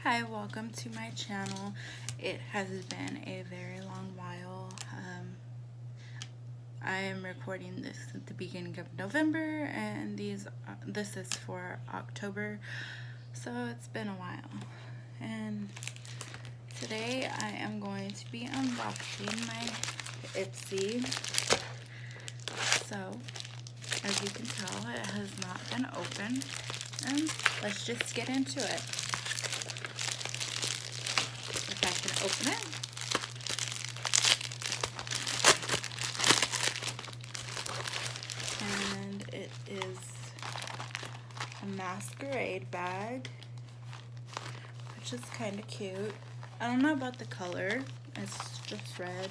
Hi, welcome to my channel. It has been a very long while. I am recording this at the beginning of November, and this is for October, so it's been a while. And today I am going to be unboxing my Ipsy. So, as you can tell, it has not been opened, and let's just get into it. If I can open it. And it is a masquerade bag, which is kind of cute. I don't know about the color, it's just red.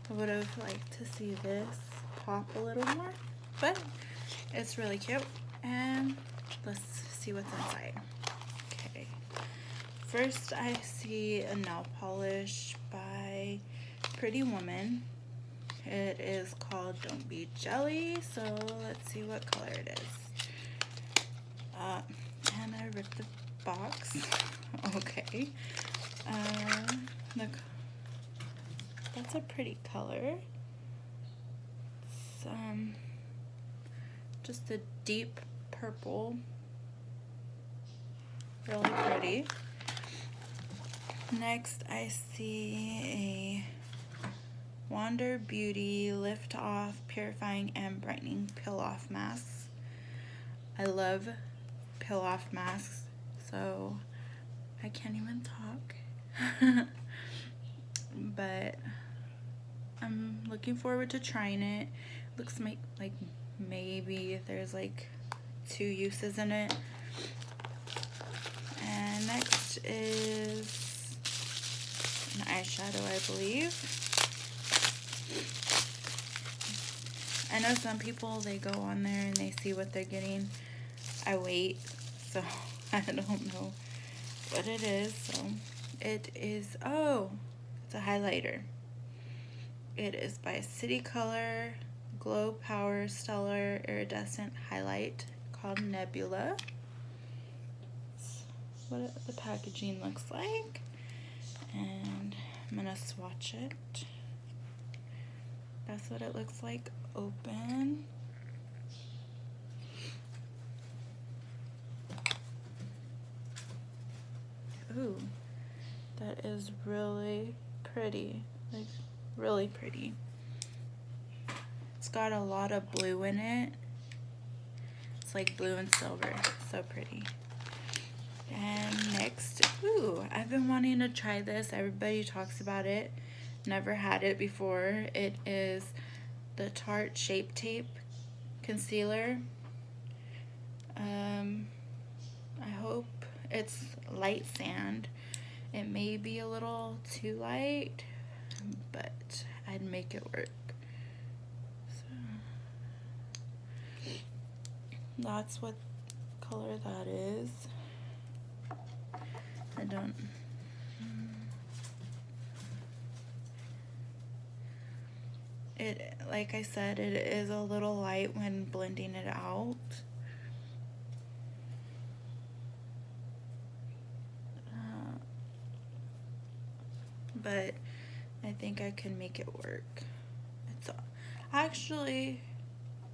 I would have liked to see this pop a little more, but it's really cute. And let's see what's inside. Okay. First, I see a nail polish by Pretty Woman. It is called Don't Be Jelly, so let's see what color it is. And I ripped the box. Okay. Look, that's a pretty color. It's just a deep purple. Really pretty. Next, I see a Wander Beauty Lift Off Purifying and Brightening Peel Off Masks. I love peel off masks, so I can't even talk. But I'm looking forward to trying it. Looks like maybe there's like 2 uses in it. And next is an eyeshadow, I believe. I know some people, they go on there and they see what they're getting. I wait, so I don't know what it is. So it is, oh, it's a highlighter. It is by City Color Glow Power Stellar Iridescent Highlight called Nebula. That's what the packaging looks like. And I'm gonna swatch it. That's what it looks like open. Ooh, that is really pretty, like really pretty. It's got a lot of blue in it. It's like blue and silver, so pretty. And next, ooh, I've been wanting to try this. Everybody talks about it. Never had it before. It is the Tarte Shape Tape Concealer. I hope it's light sand. It may be a little too light, but I'd make it work. So that's what color that is. I don't. It, like I said, it is a little light when blending it out. But I think I can make it work. It's actually,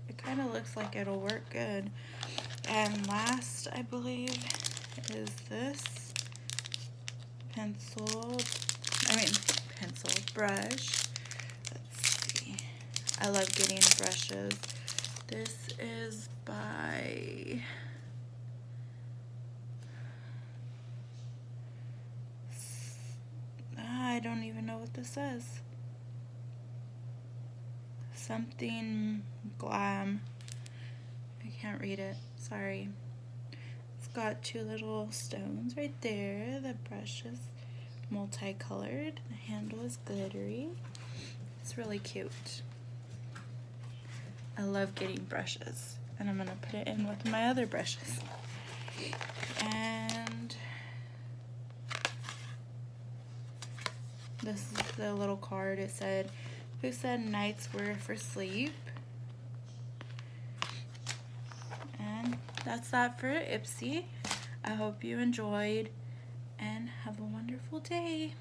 it kind of looks like it'll work good. And last, I believe, is this pencil brush. Let's see. I love getting brushes. This is by I don't even know what this says. Something glam. I can't read it. Sorry. It's got 2 little stones right there. The brush is multicolored. The handle is glittery. It's really cute. I love getting brushes, and I'm gonna put it in with my other brushes. And this is the little card. It said, "Who said nights were for sleep?" And that's that for Ipsy. I hope you enjoyed, and have a wonderful day.